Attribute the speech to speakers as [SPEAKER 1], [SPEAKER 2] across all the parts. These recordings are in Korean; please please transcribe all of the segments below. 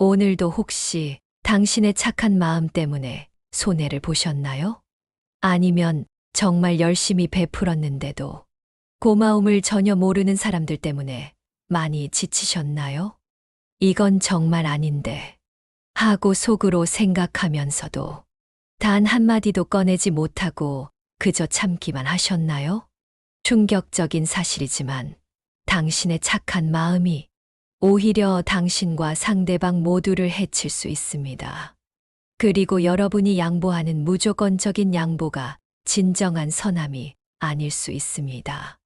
[SPEAKER 1] 오늘도 혹시 당신의 착한 마음 때문에 손해를 보셨나요? 아니면 정말 열심히 베풀었는데도 고마움을 전혀 모르는 사람들 때문에 많이 지치셨나요? 이건 정말 아닌데 하고 속으로 생각하면서도 단 한마디도 꺼내지 못하고 그저 참기만 하셨나요? 충격적인 사실이지만 당신의 착한 마음이 오히려 당신과 상대방 모두를 해칠 수 있습니다. 그리고 여러분이 양보하는 무조건적인 양보가 진정한 선함이 아닐 수 있습니다.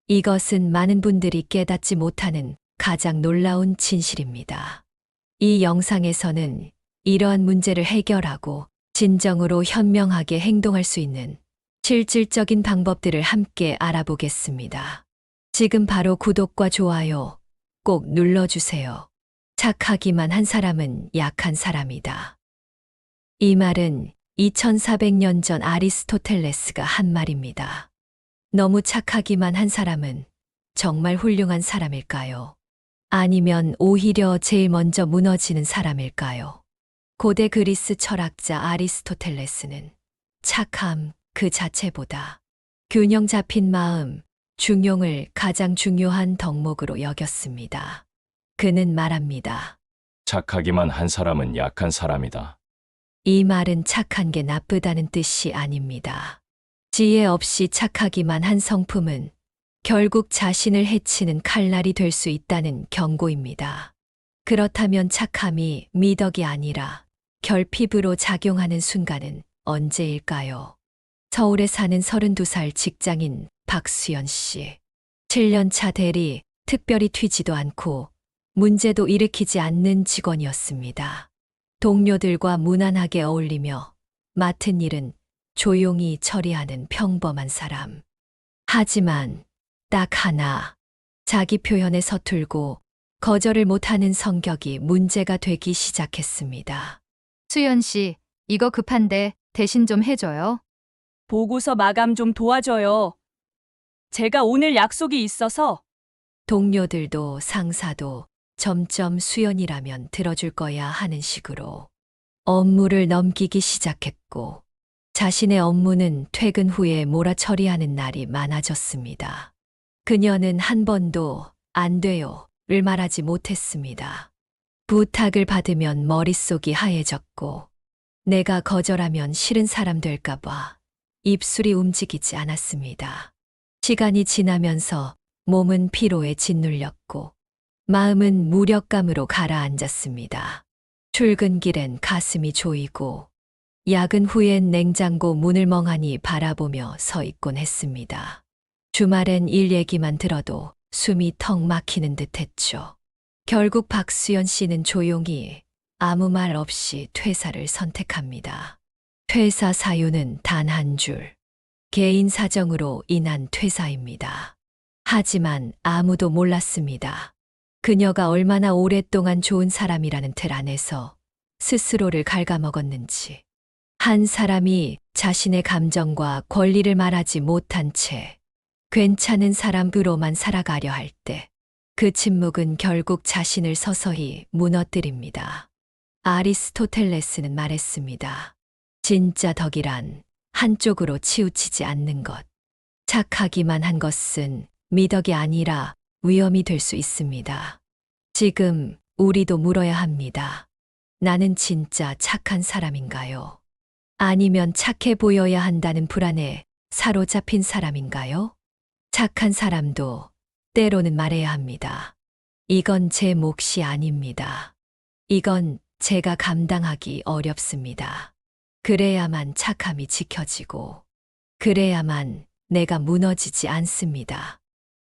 [SPEAKER 1] 이것은 많은 분들이 깨닫지 못하는 가장 놀라운 진실입니다. 이 영상에서는 이러한 문제를 해결하고 진정으로 현명하게 행동할 수 있는 실질적인 방법들을 함께 알아보겠습니다. 지금 바로 구독과 좋아요 꼭 눌러주세요. 착하기만 한 사람은 약한 사람이다. 이 말은 2400년 전 아리스토텔레스가 한 말입니다. 너무 착하기만 한 사람은 정말 훌륭한 사람일까요? 아니면 오히려 제일 먼저 무너지는 사람일까요? 고대 그리스 철학자 아리스토텔레스는 착함 그 자체보다 균형 잡힌 마음, 중용을 가장 중요한 덕목으로 여겼습니다. 그는 말합니다.
[SPEAKER 2] 착하기만 한 사람은 약한 사람이다.
[SPEAKER 1] 이 말은 착한 게 나쁘다는 뜻이 아닙니다. 지혜 없이 착하기만 한 성품은 결국 자신을 해치는 칼날이 될 수 있다는 경고입니다. 그렇다면 착함이 미덕이 아니라 결핍으로 작용하는 순간은 언제일까요? 서울에 사는 32살 직장인 박수연 씨. 7년 차 대리, 특별히 튀지도 않고 문제도 일으키지 않는 직원이었습니다. 동료들과 무난하게 어울리며 맡은 일은 조용히 처리하는 평범한 사람. 하지만 딱 하나, 자기 표현에 서툴고 거절을 못하는 성격이 문제가 되기 시작했습니다.
[SPEAKER 3] 수연 씨, 이거 급한데 대신 좀 해줘요.
[SPEAKER 4] 보고서 마감 좀 도와줘요. 제가 오늘 약속이 있어서.
[SPEAKER 1] 동료들도 상사도 점점 수연이라면 들어줄 거야 하는 식으로 업무를 넘기기 시작했고 자신의 업무는 퇴근 후에 몰아처리하는 날이 많아졌습니다. 그녀는 한 번도 안 돼요를 말하지 못했습니다. 부탁을 받으면 머릿속이 하얘졌고 내가 거절하면 싫은 사람 될까봐 입술이 움직이지 않았습니다. 시간이 지나면서 몸은 피로에 짓눌렸고 마음은 무력감으로 가라앉았습니다. 출근길엔 가슴이 조이고 야근 후엔 냉장고 문을 멍하니 바라보며 서 있곤 했습니다. 주말엔 일 얘기만 들어도 숨이 턱 막히는 듯 했죠. 결국 박수연 씨는 조용히 아무 말 없이 퇴사를 선택합니다. 퇴사 사유는 단 한 줄. 개인 사정으로 인한 퇴사입니다. 하지만 아무도 몰랐습니다. 그녀가 얼마나 오랫동안 좋은 사람이라는 틀 안에서 스스로를 갉아먹었는지. 한 사람이 자신의 감정과 권리를 말하지 못한 채 괜찮은 사람으로만 살아가려 할 때 그 침묵은 결국 자신을 서서히 무너뜨립니다. 아리스토텔레스는 말했습니다. 진짜 덕이란 한쪽으로 치우치지 않는 것. 착하기만 한 것은 미덕이 아니라 위험이 될 수 있습니다. 지금 우리도 물어야 합니다. 나는 진짜 착한 사람인가요? 아니면 착해 보여야 한다는 불안에 사로잡힌 사람인가요? 착한 사람도 때로는 말해야 합니다. 이건 제 몫이 아닙니다. 이건 제가 감당하기 어렵습니다. 그래야만 착함이 지켜지고, 그래야만 내가 무너지지 않습니다.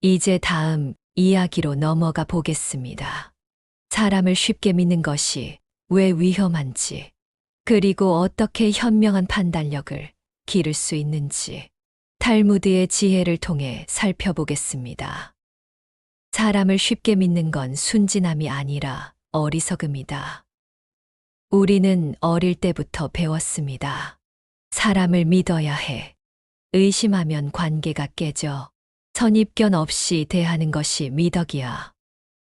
[SPEAKER 1] 이제 다음 이야기로 넘어가 보겠습니다. 사람을 쉽게 믿는 것이 왜 위험한지, 그리고 어떻게 현명한 판단력을 기를 수 있는지 탈무드의 지혜를 통해 살펴보겠습니다. 사람을 쉽게 믿는 건 순진함이 아니라 어리석음이다. 우리는 어릴 때부터 배웠습니다. 사람을 믿어야 해. 의심하면 관계가 깨져. 선입견 없이 대하는 것이 미덕이야.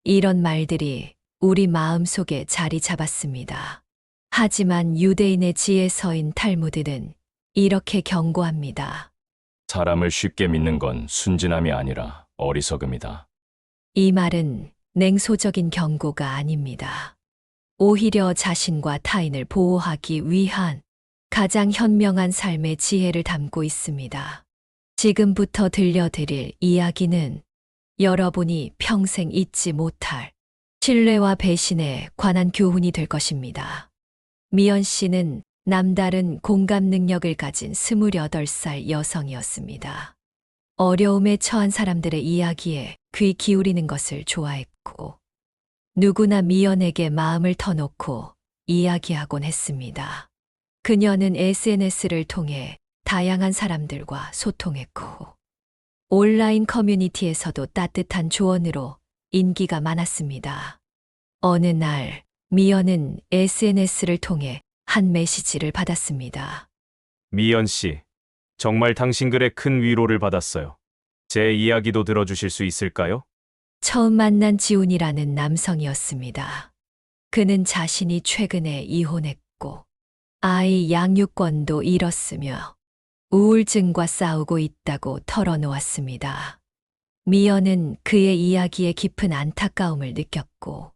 [SPEAKER 1] 이런 말들이 우리 마음속에 자리 잡았습니다. 하지만 유대인의 지혜서인 탈무드는 이렇게 경고합니다.
[SPEAKER 2] 사람을 쉽게 믿는 건 순진함이 아니라 어리석음이다.
[SPEAKER 1] 이 말은 냉소적인 경고가 아닙니다. 오히려 자신과 타인을 보호하기 위한 가장 현명한 삶의 지혜를 담고 있습니다. 지금부터 들려드릴 이야기는 여러분이 평생 잊지 못할 신뢰와 배신에 관한 교훈이 될 것입니다. 미연 씨는 남다른 공감 능력을 가진 28살 여성이었습니다. 어려움에 처한 사람들의 이야기에 귀 기울이는 것을 좋아했고, 누구나 미연에게 마음을 터놓고 이야기하곤 했습니다. 그녀는 SNS를 통해 다양한 사람들과 소통했고, 온라인 커뮤니티에서도 따뜻한 조언으로 인기가 많았습니다. 어느 날, 미연은 SNS를 통해 한 메시지를 받았습니다.
[SPEAKER 5] 미연 씨, 정말 당신 글에 큰 위로를 받았어요. 제 이야기도 들어주실 수 있을까요?
[SPEAKER 1] 처음 만난 지훈이라는 남성이었습니다. 그는 자신이 최근에 이혼했고, 아이 양육권도 잃었으며, 우울증과 싸우고 있다고 털어놓았습니다. 미연은 그의 이야기에 깊은 안타까움을 느꼈고,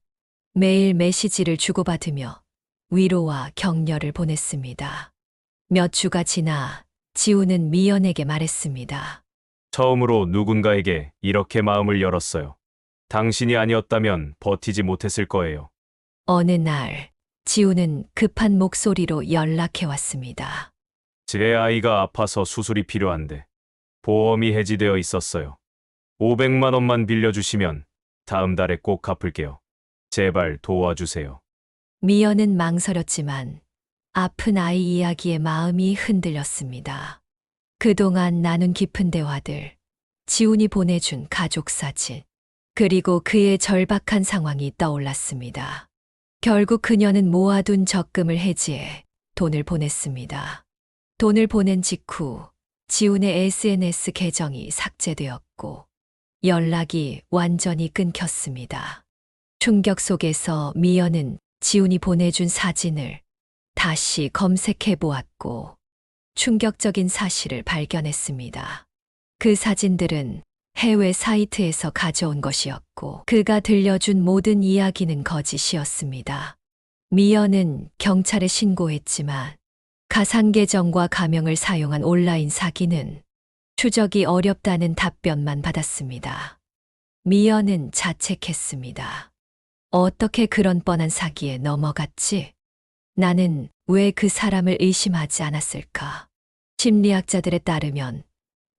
[SPEAKER 1] 매일 메시지를 주고받으며 위로와 격려를 보냈습니다. 몇 주가 지나 지훈은 미연에게 말했습니다.
[SPEAKER 5] 처음으로 누군가에게 이렇게 마음을 열었어요. 당신이 아니었다면 버티지 못했을 거예요.
[SPEAKER 1] 어느 날 지훈은 급한 목소리로 연락해 왔습니다.
[SPEAKER 5] 제 아이가 아파서 수술이 필요한데 보험이 해지되어 있었어요. 500만 원만 빌려주시면 다음 달에 꼭 갚을게요. 제발 도와주세요.
[SPEAKER 1] 미연은 망설였지만 아픈 아이 이야기에 마음이 흔들렸습니다. 그동안 나눈 깊은 대화들, 지훈이 보내준 가족 사진, 그리고 그의 절박한 상황이 떠올랐습니다. 결국 그녀는 모아둔 적금을 해지해 돈을 보냈습니다. 돈을 보낸 직후 지훈의 SNS 계정이 삭제되었고 연락이 완전히 끊겼습니다. 충격 속에서 미연은 지훈이 보내준 사진을 다시 검색해 보았고 충격적인 사실을 발견했습니다. 그 사진들은 해외 사이트에서 가져온 것이었고 그가 들려준 모든 이야기는 거짓이었습니다. 미연은 경찰에 신고했지만 가상 계정과 가명을 사용한 온라인 사기는 추적이 어렵다는 답변만 받았습니다. 미연은 자책했습니다. 어떻게 그런 뻔한 사기에 넘어갔지? 나는 왜 그 사람을 의심하지 않았을까? 심리학자들에 따르면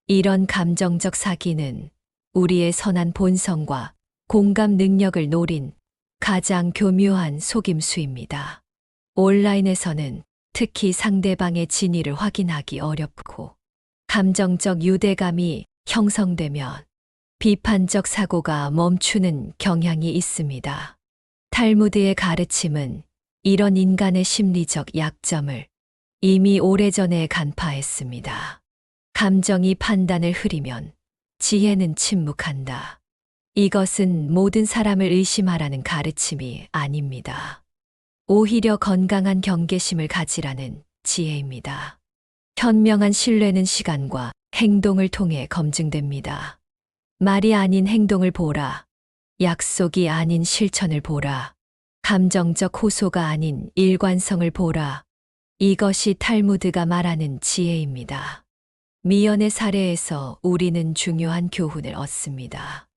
[SPEAKER 1] 이런 감정적 사기는 우리의 선한 본성과 공감 능력을 노린 가장 교묘한 속임수입니다. 온라인에서는 특히 상대방의 진위를 확인하기 어렵고 감정적 유대감이 형성되면 비판적 사고가 멈추는 경향이 있습니다. 탈무드의 가르침은 이런 인간의 심리적 약점을 이미 오래전에 간파했습니다. 감정이 판단을 흐리면 지혜는 침묵한다. 이것은 모든 사람을 의심하라는 가르침이 아닙니다. 오히려 건강한 경계심을 가지라는 지혜입니다. 현명한 신뢰는 시간과 행동을 통해 검증됩니다. 말이 아닌 행동을 보라. 약속이 아닌 실천을 보라. 감정적 호소가 아닌 일관성을 보라. 이것이 탈무드가 말하는 지혜입니다. 미연의 사례에서 우리는 중요한 교훈을 얻습니다.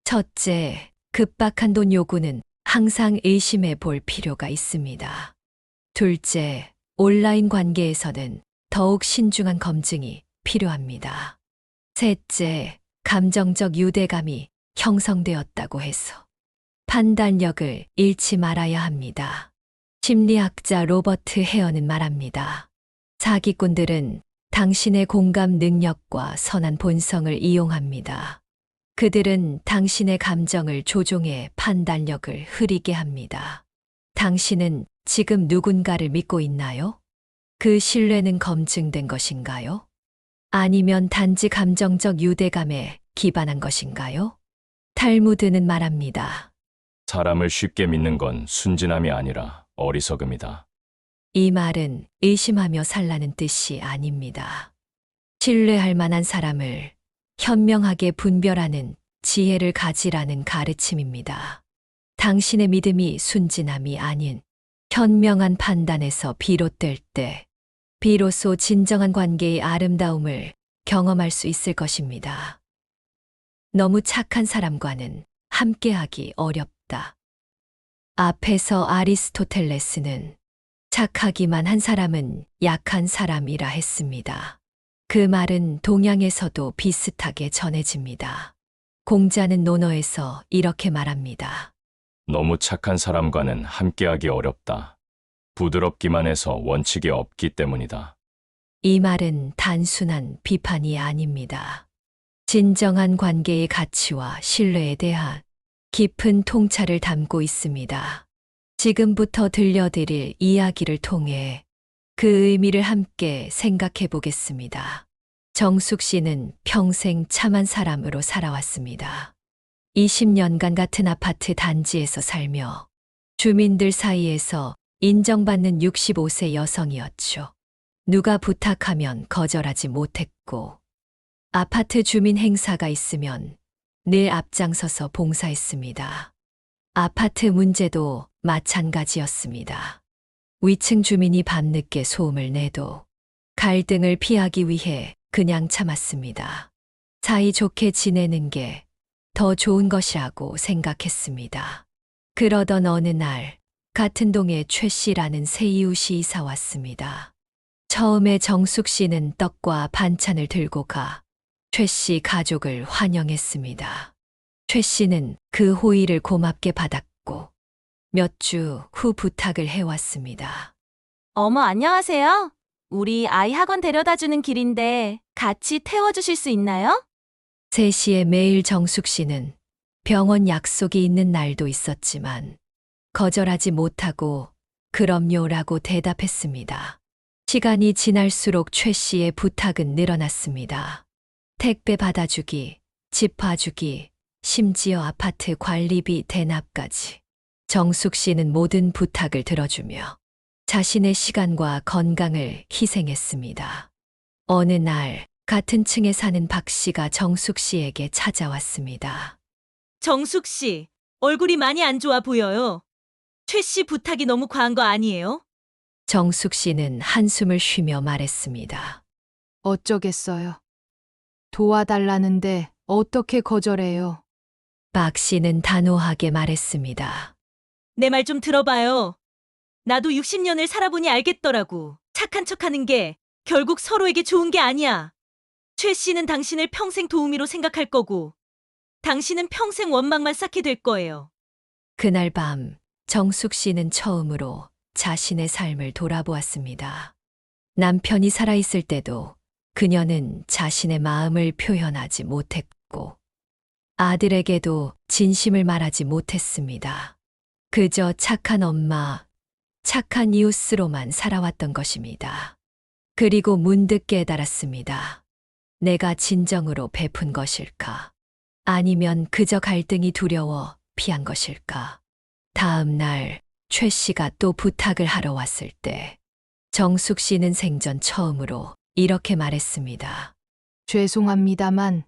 [SPEAKER 1] 첫째, 급박한 돈 요구는 항상 의심해 볼 필요가 있습니다. 둘째, 온라인 관계에서는 더욱 신중한 검증이 필요합니다. 셋째, 감정적 유대감이 형성되었다고 해서 판단력을 잃지 말아야 합니다. 심리학자 로버트 헤어는 말합니다. 사기꾼들은 당신의 공감 능력과 선한 본성을 이용합니다. 그들은 당신의 감정을 조종해 판단력을 흐리게 합니다. 당신은 지금 누군가를 믿고 있나요? 그 신뢰는 검증된 것인가요? 아니면 단지 감정적 유대감에 기반한 것인가요? 탈무드는 말합니다.
[SPEAKER 2] 사람을 쉽게 믿는 건 순진함이 아니라 어리석음이다.
[SPEAKER 1] 이 말은 의심하며 살라는 뜻이 아닙니다. 신뢰할 만한 사람을 현명하게 분별하는 지혜를 가지라는 가르침입니다. 당신의 믿음이 순진함이 아닌 현명한 판단에서 비롯될 때 비로소 진정한 관계의 아름다움을 경험할 수 있을 것입니다. 너무 착한 사람과는 함께하기 어렵다. 앞에서 아리스토텔레스는 착하기만 한 사람은 약한 사람이라 했습니다. 그 말은 동양에서도 비슷하게 전해집니다. 공자는 논어에서 이렇게 말합니다.
[SPEAKER 2] 너무 착한 사람과는 함께하기 어렵다. 부드럽기만 해서 원칙이 없기 때문이다.
[SPEAKER 1] 이 말은 단순한 비판이 아닙니다. 진정한 관계의 가치와 신뢰에 대한 깊은 통찰을 담고 있습니다. 지금부터 들려드릴 이야기를 통해 그 의미를 함께 생각해 보겠습니다. 정숙 씨는 평생 참한 사람으로 살아왔습니다. 20년간 같은 아파트 단지에서 살며 주민들 사이에서 인정받는 65세 여성이었죠. 누가 부탁하면 거절하지 못했고, 아파트 주민 행사가 있으면 늘 앞장서서 봉사했습니다. 아파트 문제도 마찬가지였습니다. 위층 주민이 밤늦게 소음을 내도 갈등을 피하기 위해 그냥 참았습니다. 사이좋게 지내는 게 더 좋은 것이라고 생각했습니다. 그러던 어느 날 같은 동에 최 씨라는 새 이웃이 이사 왔습니다. 처음에 정숙 씨는 떡과 반찬을 들고 가 최 씨 가족을 환영했습니다. 최 씨는 그 호의를 고맙게 받았고 몇 주 후 부탁을 해왔습니다.
[SPEAKER 6] 어머, 안녕하세요. 우리 아이 학원 데려다 주는 길인데 같이 태워주실 수 있나요?
[SPEAKER 1] 3시에 매일 정숙 씨는 병원 약속이 있는 날도 있었지만 거절하지 못하고 그럼요라고 대답했습니다. 시간이 지날수록 최 씨의 부탁은 늘어났습니다. 택배 받아주기, 집 봐주기, 심지어 아파트 관리비 대납까지. 정숙 씨는 모든 부탁을 들어주며 자신의 시간과 건강을 희생했습니다. 어느 날 같은 층에 사는 박 씨가 정숙 씨에게 찾아왔습니다.
[SPEAKER 6] 정숙 씨, 얼굴이 많이 안 좋아 보여요. 최 씨 부탁이 너무 과한 거 아니에요?
[SPEAKER 1] 정숙 씨는 한숨을 쉬며 말했습니다.
[SPEAKER 7] 어쩌겠어요. 도와달라는데 어떻게 거절해요?
[SPEAKER 1] 박 씨는 단호하게 말했습니다.
[SPEAKER 6] 내 말 좀 들어봐요. 나도 60년을 살아보니 알겠더라고. 착한 척하는 게 결국 서로에게 좋은 게 아니야. 최 씨는 당신을 평생 도우미로 생각할 거고 당신은 평생 원망만 쌓게 될 거예요.
[SPEAKER 1] 그날 밤 정숙 씨는 처음으로 자신의 삶을 돌아보았습니다. 남편이 살아있을 때도 그녀는 자신의 마음을 표현하지 못했고 아들에게도 진심을 말하지 못했습니다. 그저 착한 엄마, 착한 이웃으로만 살아왔던 것입니다. 그리고 문득 깨달았습니다. 내가 진정으로 베푼 것일까? 아니면 그저 갈등이 두려워 피한 것일까? 다음 날 최 씨가 또 부탁을 하러 왔을 때 정숙 씨는 생전 처음으로 이렇게 말했습니다.
[SPEAKER 7] 죄송합니다만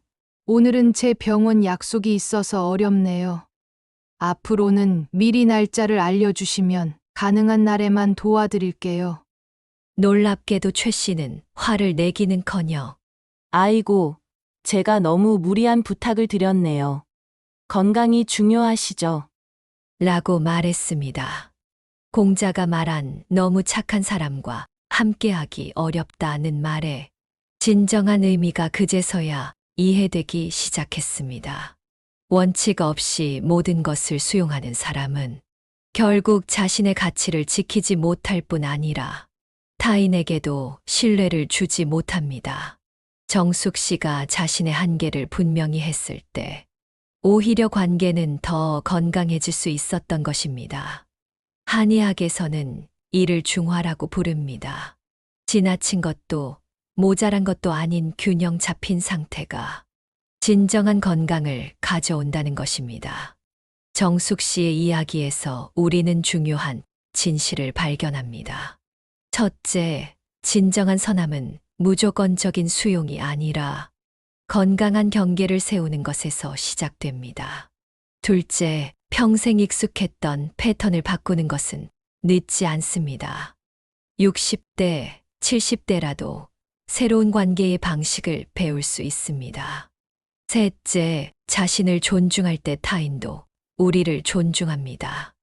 [SPEAKER 7] 오늘은 제 병원 약속이 있어서 어렵네요. 앞으로는 미리 날짜를 알려주시면 가능한 날에만 도와드릴게요.
[SPEAKER 1] 놀랍게도 최 씨는 화를 내기는커녕
[SPEAKER 6] 아이고, 제가 너무 무리한 부탁을 드렸네요. 건강이 중요하시죠?
[SPEAKER 1] 라고 말했습니다. 공자가 말한 너무 착한 사람과 함께하기 어렵다는 말에 진정한 의미가 그제서야 이해되기 시작했습니다. 원칙 없이 모든 것을 수용하는 사람은 결국 자신의 가치를 지키지 못할 뿐 아니라 타인에게도 신뢰를 주지 못합니다. 정숙 씨가 자신의 한계를 분명히 했을 때 오히려 관계는 더 건강해질 수 있었던 것입니다. 한의학에서는 이를 중화라고 부릅니다. 지나친 것도 모자란 것도 아닌 균형 잡힌 상태가 진정한 건강을 가져온다는 것입니다. 정숙 씨의 이야기에서 우리는 중요한 진실을 발견합니다. 첫째, 진정한 선함은 무조건적인 수용이 아니라 건강한 경계를 세우는 것에서 시작됩니다. 둘째, 평생 익숙했던 패턴을 바꾸는 것은 늦지 않습니다. 60대, 70대라도 새로운 관계의 방식을 배울 수 있습니다. 셋째, 자신을 존중할 때 타인도 우리를 존중합니다.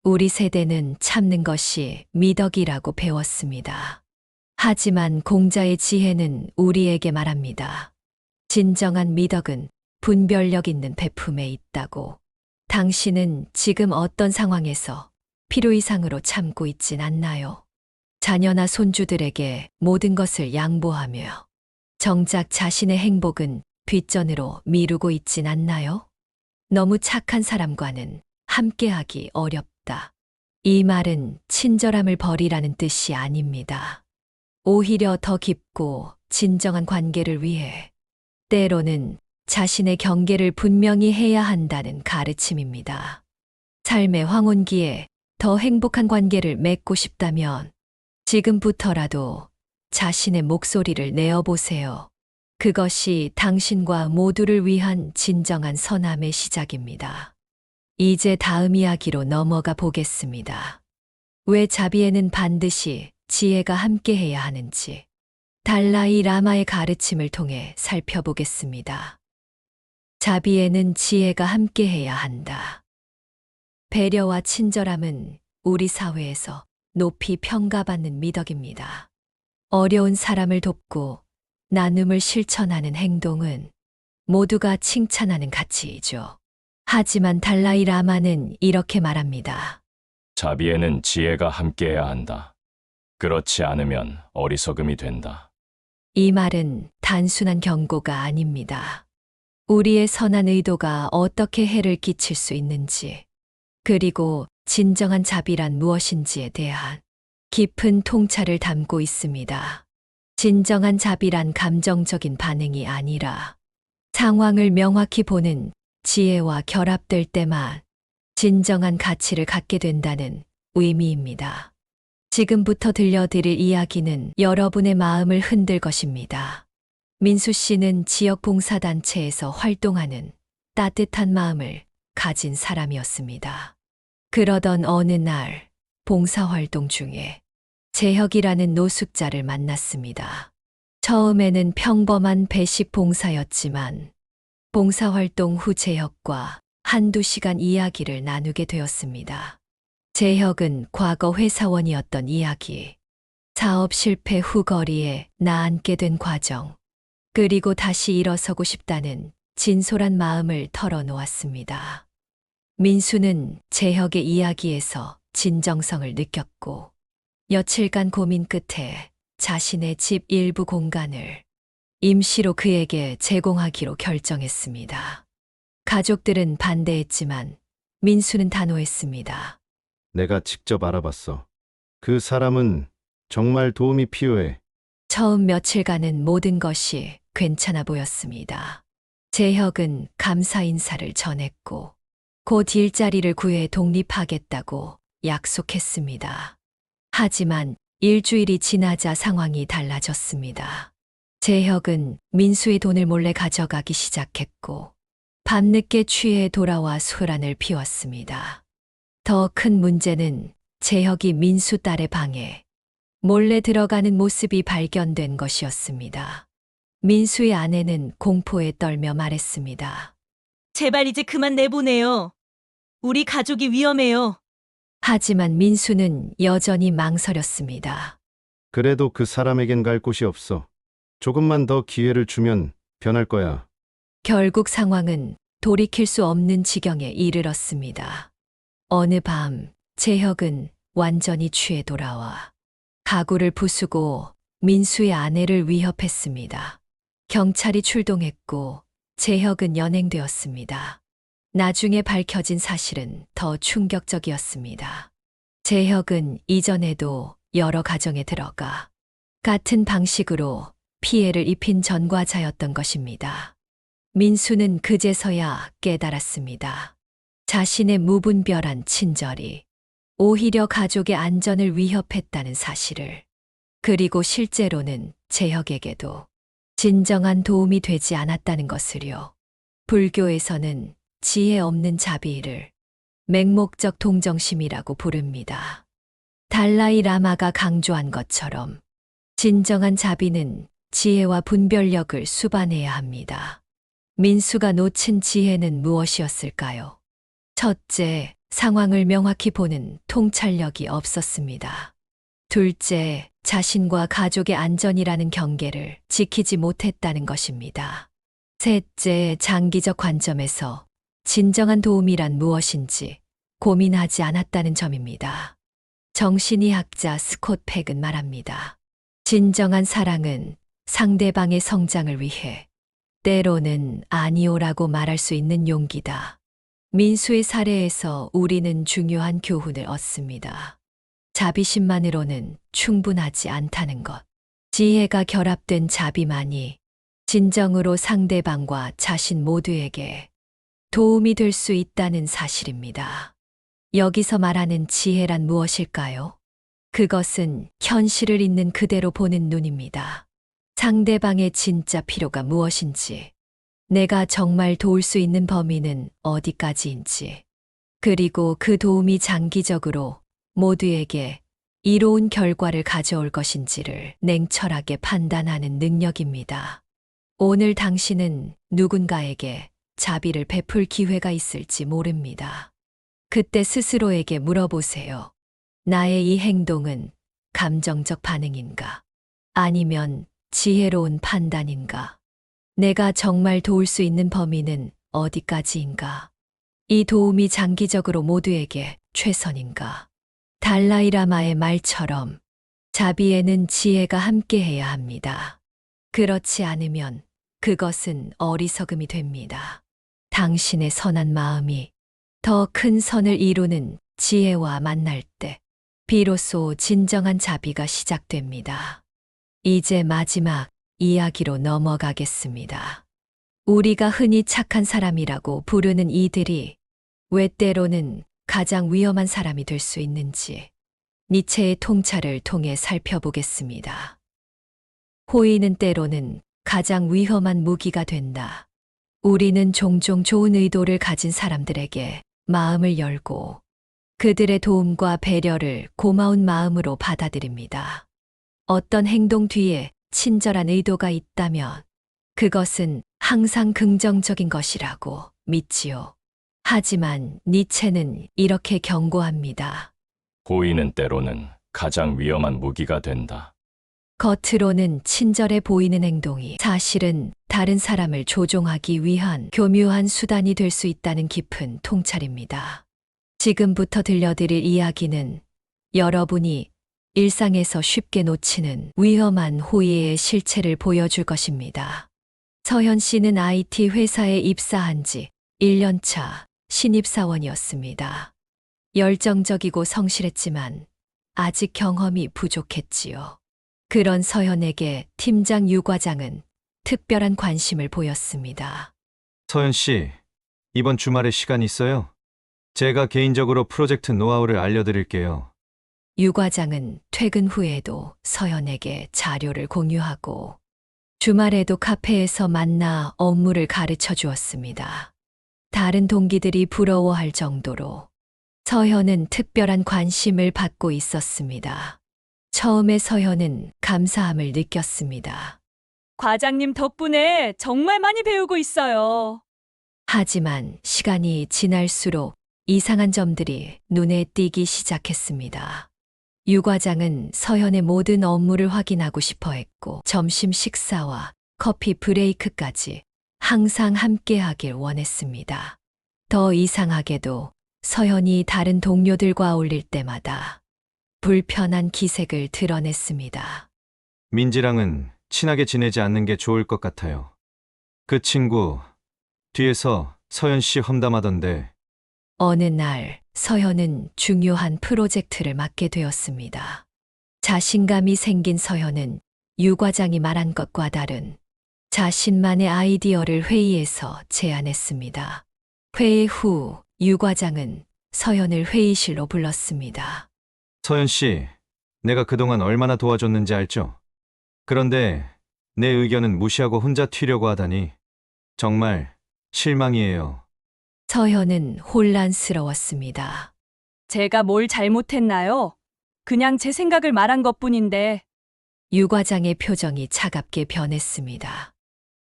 [SPEAKER 1] 우리 세대는 참는 것이 미덕이라고 배웠습니다. 하지만 공자의 지혜는 우리에게 말합니다. 진정한 미덕은 분별력 있는 베품에 있다고. 당신은 지금 어떤 상황에서 필요 이상으로 참고 있진 않나요? 자녀나 손주들에게 모든 것을 양보하며 정작 자신의 행복은 뒷전으로 미루고 있진 않나요? 너무 착한 사람과는 함께하기 어렵다. 이 말은 친절함을 버리라는 뜻이 아닙니다. 오히려 더 깊고 진정한 관계를 위해 때로는 자신의 경계를 분명히 해야 한다는 가르침입니다. 삶의 황혼기에 더 행복한 관계를 맺고 싶다면 지금부터라도 자신의 목소리를 내어보세요. 그것이 당신과 모두를 위한 진정한 선함의 시작입니다. 이제 다음 이야기로 넘어가 보겠습니다. 왜 자비에는 반드시 지혜가 함께해야 하는지 달라이 라마의 가르침을 통해 살펴보겠습니다. 자비에는 지혜가 함께해야 한다. 배려와 친절함은 우리 사회에서 높이 평가받는 미덕입니다. 어려운 사람을 돕고 나눔을 실천하는 행동은 모두가 칭찬하는 가치이죠. 하지만 달라이 라마는 이렇게 말합니다.
[SPEAKER 2] 자비에는 지혜가 함께해야 한다. 그렇지 않으면 어리석음이 된다.
[SPEAKER 1] 이 말은 단순한 경고가 아닙니다. 우리의 선한 의도가 어떻게 해를 끼칠 수 있는지, 그리고 진정한 자비란 무엇인지에 대한 깊은 통찰을 담고 있습니다. 진정한 자비란 감정적인 반응이 아니라 상황을 명확히 보는 지혜와 결합될 때만 진정한 가치를 갖게 된다는 의미입니다. 지금부터 들려드릴 이야기는 여러분의 마음을 흔들 것입니다. 민수 씨는 지역 봉사단체에서 활동하는 따뜻한 마음을 가진 사람이었습니다. 그러던 어느 날 봉사활동 중에 재혁이라는 노숙자를 만났습니다. 처음에는 평범한 배식 봉사였지만 봉사활동 후 재혁과 한두 시간 이야기를 나누게 되었습니다. 재혁은 과거 회사원이었던 이야기, 사업 실패 후 거리에 나앉게 된 과정, 그리고 다시 일어서고 싶다는 진솔한 마음을 털어놓았습니다. 민수는 재혁의 이야기에서 진정성을 느꼈고 며칠간 고민 끝에 자신의 집 일부 공간을 임시로 그에게 제공하기로 결정했습니다. 가족들은 반대했지만 민수는 단호했습니다.
[SPEAKER 8] 내가 직접 알아봤어. 그 사람은 정말 도움이 필요해.
[SPEAKER 1] 처음 며칠간은 모든 것이 괜찮아 보였습니다. 재혁은 감사 인사를 전했고 곧 일자리를 구해 독립하겠다고 약속했습니다. 하지만 일주일이 지나자 상황이 달라졌습니다. 재혁은 민수의 돈을 몰래 가져가기 시작했고 밤늦게 취해 돌아와 소란을 피웠습니다. 더 큰 문제는 재혁이 민수 딸의 방에 몰래 들어가는 모습이 발견된 것이었습니다. 민수의 아내는 공포에 떨며 말했습니다.
[SPEAKER 6] 제발 이제 그만 내보내요. 우리 가족이 위험해요.
[SPEAKER 1] 하지만 민수는 여전히 망설였습니다.
[SPEAKER 8] 그래도 그 사람에겐 갈 곳이 없어. 조금만 더 기회를 주면 변할 거야.
[SPEAKER 1] 결국 상황은 돌이킬 수 없는 지경에 이르렀습니다. 어느 밤 재혁은 완전히 취해 돌아와 가구를 부수고 민수의 아내를 위협했습니다. 경찰이 출동했고 재혁은 연행되었습니다. 나중에 밝혀진 사실은 더 충격적이었습니다. 재혁은 이전에도 여러 가정에 들어가 같은 방식으로 피해를 입힌 전과자였던 것입니다. 민수는 그제서야 깨달았습니다. 자신의 무분별한 친절이 오히려 가족의 안전을 위협했다는 사실을, 그리고 실제로는 재혁에게도 진정한 도움이 되지 않았다는 것을요. 불교에서는 지혜 없는 자비를 맹목적 동정심이라고 부릅니다. 달라이 라마가 강조한 것처럼 진정한 자비는 지혜와 분별력을 수반해야 합니다. 민수가 놓친 지혜는 무엇이었을까요? 첫째, 상황을 명확히 보는 통찰력이 없었습니다. 둘째, 자신과 가족의 안전이라는 경계를 지키지 못했다는 것입니다. 셋째, 장기적 관점에서 진정한 도움이란 무엇인지 고민하지 않았다는 점입니다. 정신의학자 스콧 팩은 말합니다. 진정한 사랑은 상대방의 성장을 위해 때로는 아니오라고 말할 수 있는 용기다. 민수의 사례에서 우리는 중요한 교훈을 얻습니다. 자비심만으로는 충분하지 않다는 것. 지혜가 결합된 자비만이 진정으로 상대방과 자신 모두에게 도움이 될 수 있다는 사실입니다. 여기서 말하는 지혜란 무엇일까요? 그것은 현실을 있는 그대로 보는 눈입니다. 상대방의 진짜 필요가 무엇인지, 내가 정말 도울 수 있는 범위는 어디까지인지, 그리고 그 도움이 장기적으로 모두에게 이로운 결과를 가져올 것인지를 냉철하게 판단하는 능력입니다. 오늘 당신은 누군가에게 자비를 베풀 기회가 있을지 모릅니다. 그때 스스로에게 물어보세요. 나의 이 행동은 감정적 반응인가? 아니면 지혜로운 판단인가? 내가 정말 도울 수 있는 범위는 어디까지인가? 이 도움이 장기적으로 모두에게 최선인가? 달라이 라마의 말처럼 자비에는 지혜가 함께해야 합니다. 그렇지 않으면 그것은 어리석음이 됩니다. 당신의 선한 마음이 더 큰 선을 이루는 지혜와 만날 때 비로소 진정한 자비가 시작됩니다. 이제 마지막 이야기로 넘어가겠습니다. 우리가 흔히 착한 사람이라고 부르는 이들이 왜 때로는 가장 위험한 사람이 될 수 있는지 니체의 통찰을 통해 살펴보겠습니다. 호의는 때로는 가장 위험한 무기가 된다. 우리는 종종 좋은 의도를 가진 사람들에게 마음을 열고 그들의 도움과 배려를 고마운 마음으로 받아들입니다. 어떤 행동 뒤에 친절한 의도가 있다면 그것은 항상 긍정적인 것이라고 믿지요. 하지만 니체는 이렇게 경고합니다.
[SPEAKER 2] 호의는 때로는 가장 위험한 무기가 된다.
[SPEAKER 1] 겉으로는 친절해 보이는 행동이 사실은 다른 사람을 조종하기 위한 교묘한 수단이 될 수 있다는 깊은 통찰입니다. 지금부터 들려드릴 이야기는 여러분이 일상에서 쉽게 놓치는 위험한 호의의 실체를 보여줄 것입니다. 서현 씨는 IT 회사에 입사한 지 1년 차 신입사원이었습니다. 열정적이고 성실했지만 아직 경험이 부족했지요. 그런 서현에게 팀장 유 과장은 특별한 관심을 보였습니다.
[SPEAKER 9] 서현 씨, 이번 주말에 시간 있어요? 제가 개인적으로 프로젝트 노하우를 알려드릴게요.
[SPEAKER 1] 유 과장은 퇴근 후에도 서현에게 자료를 공유하고 주말에도 카페에서 만나 업무를 가르쳐 주었습니다. 다른 동기들이 부러워할 정도로 서현은 특별한 관심을 받고 있었습니다. 처음에 서현은 감사함을 느꼈습니다.
[SPEAKER 4] 과장님 덕분에 정말 많이 배우고 있어요.
[SPEAKER 1] 하지만 시간이 지날수록 이상한 점들이 눈에 띄기 시작했습니다. 유 과장은 서현의 모든 업무를 확인하고 싶어 했고 점심 식사와 커피 브레이크까지 항상 함께하길 원했습니다. 더 이상하게도 서현이 다른 동료들과 어울릴 때마다 불편한 기색을 드러냈습니다.
[SPEAKER 9] 민지랑은 친하게 지내지 않는 게 좋을 것 같아요. 그 친구 뒤에서 서현 씨 험담하던데.
[SPEAKER 1] 어느 날 서현은 중요한 프로젝트를 맡게 되었습니다. 자신감이 생긴 서현은 유 과장이 말한 것과 다른 자신만의 아이디어를 회의에서 제안했습니다. 회의 후 유 과장은 서연을 회의실로 불렀습니다.
[SPEAKER 9] 서연 씨, 내가 그동안 얼마나 도와줬는지 알죠? 그런데 내 의견은 무시하고 혼자 튀려고 하다니 정말 실망이에요.
[SPEAKER 1] 서연은 혼란스러웠습니다.
[SPEAKER 4] 제가 뭘 잘못했나요? 그냥 제 생각을 말한 것뿐인데.
[SPEAKER 1] 유 과장의 표정이 차갑게 변했습니다.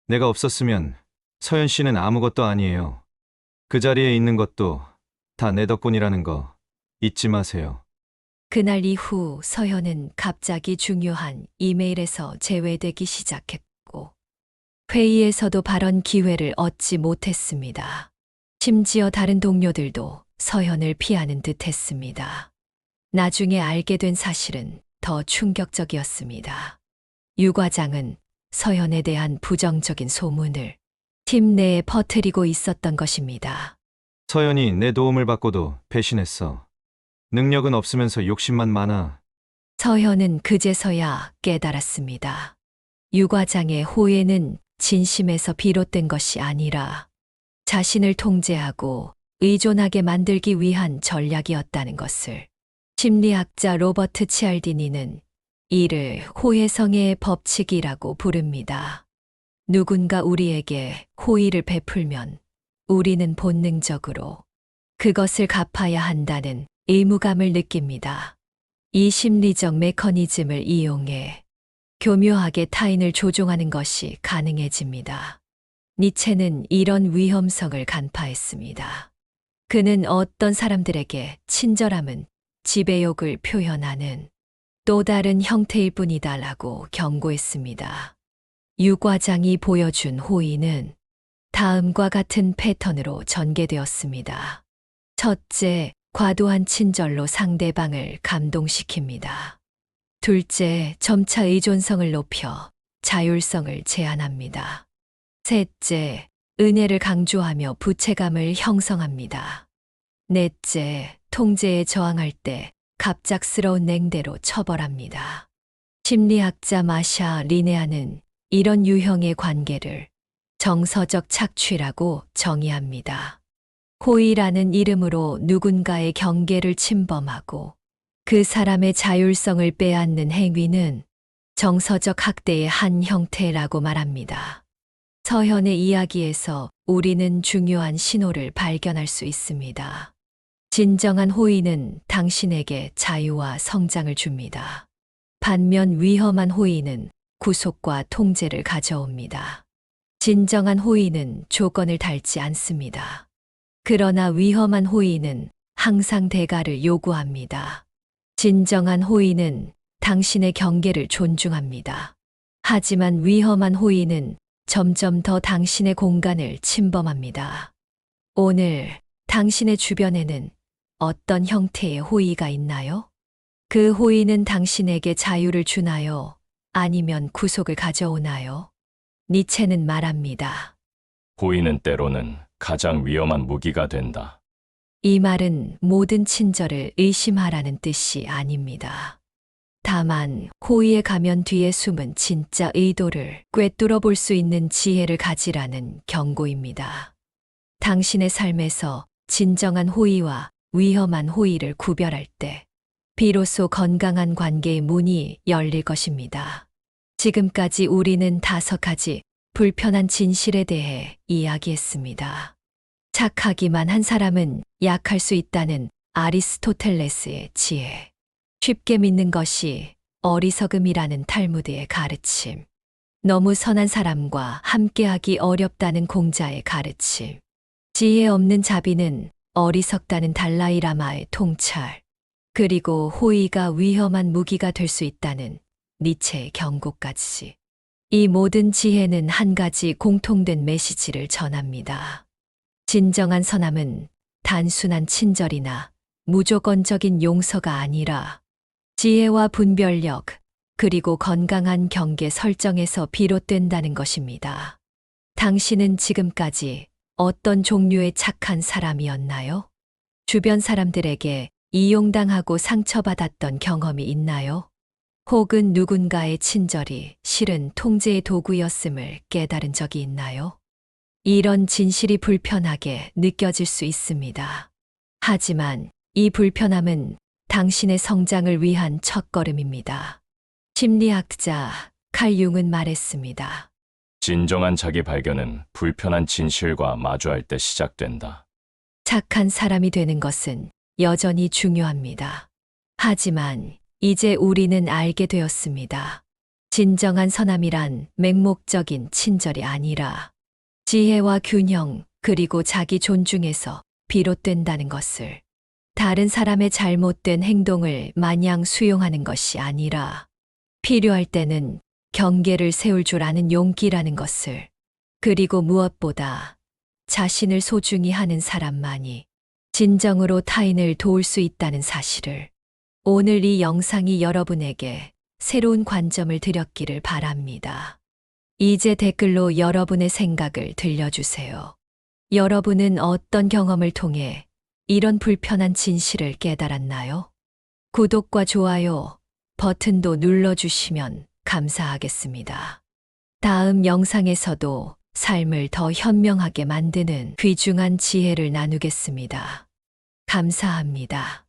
[SPEAKER 9] 내가 없었으면 서연 씨는 아무것도 아니에요. 그 자리에 있는 것도 다 내 덕분이라는 거 잊지 마세요.
[SPEAKER 1] 그날 이후 서현은 갑자기 중요한 이메일에서 제외되기 시작했고, 회의에서도 발언 기회를 얻지 못했습니다. 심지어 다른 동료들도 서현을 피하는 듯 했습니다. 나중에 알게 된 사실은 더 충격적이었습니다. 유 과장은 서현에 대한 부정적인 소문을 팀 내에 퍼뜨리고 있었던 것입니다.
[SPEAKER 9] 서연이 내 도움을 받고도 배신했어. 능력은 없으면서 욕심만 많아.
[SPEAKER 1] 서현은 그제서야 깨달았습니다. 유 과장의 호의는 진심에서 비롯된 것이 아니라 자신을 통제하고 의존하게 만들기 위한 전략이었다는 것을. 심리학자 로버트 치알디니는 이를 호혜성의 법칙이라고 부릅니다. 누군가 우리에게 호의를 베풀면 우리는 본능적으로 그것을 갚아야 한다는 의무감을 느낍니다. 이 심리적 메커니즘을 이용해 교묘하게 타인을 조종하는 것이 가능해집니다. 니체는 이런 위험성을 간파했습니다. 그는 어떤 사람들에게 친절함은 지배욕을 표현하는 또 다른 형태일 뿐이다라고 경고했습니다. 유 과장이 보여준 호의는 다음과 같은 패턴으로 전개되었습니다. 첫째, 과도한 친절로 상대방을 감동시킵니다. 둘째, 점차 의존성을 높여 자율성을 제한합니다. 셋째, 은혜를 강조하며 부채감을 형성합니다. 넷째, 통제에 저항할 때 갑작스러운 냉대로 처벌합니다. 심리학자 마샤 리네아는 이런 유형의 관계를 정서적 착취라고 정의합니다. 호의라는 이름으로 누군가의 경계를 침범하고 그 사람의 자율성을 빼앗는 행위는 정서적 학대의 한 형태라고 말합니다. 서현의 이야기에서 우리는 중요한 신호를 발견할 수 있습니다. 진정한 호의는 당신에게 자유와 성장을 줍니다. 반면 위험한 호의는 구속과 통제를 가져옵니다. 진정한 호의는 조건을 달지 않습니다. 그러나 위험한 호의는 항상 대가를 요구합니다. 진정한 호의는 당신의 경계를 존중합니다. 하지만 위험한 호의는 점점 더 당신의 공간을 침범합니다. 오늘 당신의 주변에는 어떤 형태의 호의가 있나요? 그 호의는 당신에게 자유를 주나요? 아니면 구속을 가져오나요? 니체는 말합니다.
[SPEAKER 2] 호의는 때로는 가장 위험한 무기가 된다.
[SPEAKER 1] 이 말은 모든 친절을 의심하라는 뜻이 아닙니다. 다만 호의의 가면 뒤에 숨은 진짜 의도를 꿰뚫어 볼 수 있는 지혜를 가지라는 경고입니다. 당신의 삶에서 진정한 호의와 위험한 호의를 구별할 때 비로소 건강한 관계의 문이 열릴 것입니다. 지금까지 우리는 5가지 불편한 진실에 대해 이야기했습니다. 착하기만 한 사람은 약할 수 있다는 아리스토텔레스의 지혜. 쉽게 믿는 것이 어리석음이라는 탈무드의 가르침. 너무 선한 사람과 함께하기 어렵다는 공자의 가르침. 지혜 없는 자비는 어리석다는 달라이라마의 통찰. 그리고 호의가 위험한 무기가 될 수 있다는 니체의 경고까지. 이 모든 지혜는 한 가지 공통된 메시지를 전합니다. 진정한 선함은 단순한 친절이나 무조건적인 용서가 아니라 지혜와 분별력, 그리고 건강한 경계 설정에서 비롯된다는 것입니다. 당신은 지금까지 어떤 종류의 착한 사람이었나요? 주변 사람들에게 이용당하고 상처받았던 경험이 있나요? 혹은 누군가의 친절이 실은 통제의 도구였음을 깨달은 적이 있나요? 이런 진실이 불편하게 느껴질 수 있습니다. 하지만 이 불편함은 당신의 성장을 위한 첫걸음입니다. 심리학자 칼 융은 말했습니다.
[SPEAKER 2] 진정한 자기 발견은 불편한 진실과 마주할 때 시작된다.
[SPEAKER 1] 착한 사람이 되는 것은 여전히 중요합니다. 하지만 이제 우리는 알게 되었습니다. 진정한 선함이란 맹목적인 친절이 아니라 지혜와 균형 그리고 자기 존중에서 비롯된다는 것을, 다른 사람의 잘못된 행동을 마냥 수용하는 것이 아니라 필요할 때는 경계를 세울 줄 아는 용기라는 것을, 그리고 무엇보다 자신을 소중히 하는 사람만이 진정으로 타인을 도울 수 있다는 사실을. 오늘 이 영상이 여러분에게 새로운 관점을 드렸기를 바랍니다. 이제 댓글로 여러분의 생각을 들려주세요. 여러분은 어떤 경험을 통해 이런 불편한 진실을 깨달았나요? 구독과 좋아요 버튼도 눌러주시면 감사하겠습니다. 다음 영상에서도 삶을 더 현명하게 만드는 귀중한 지혜를 나누겠습니다. 감사합니다.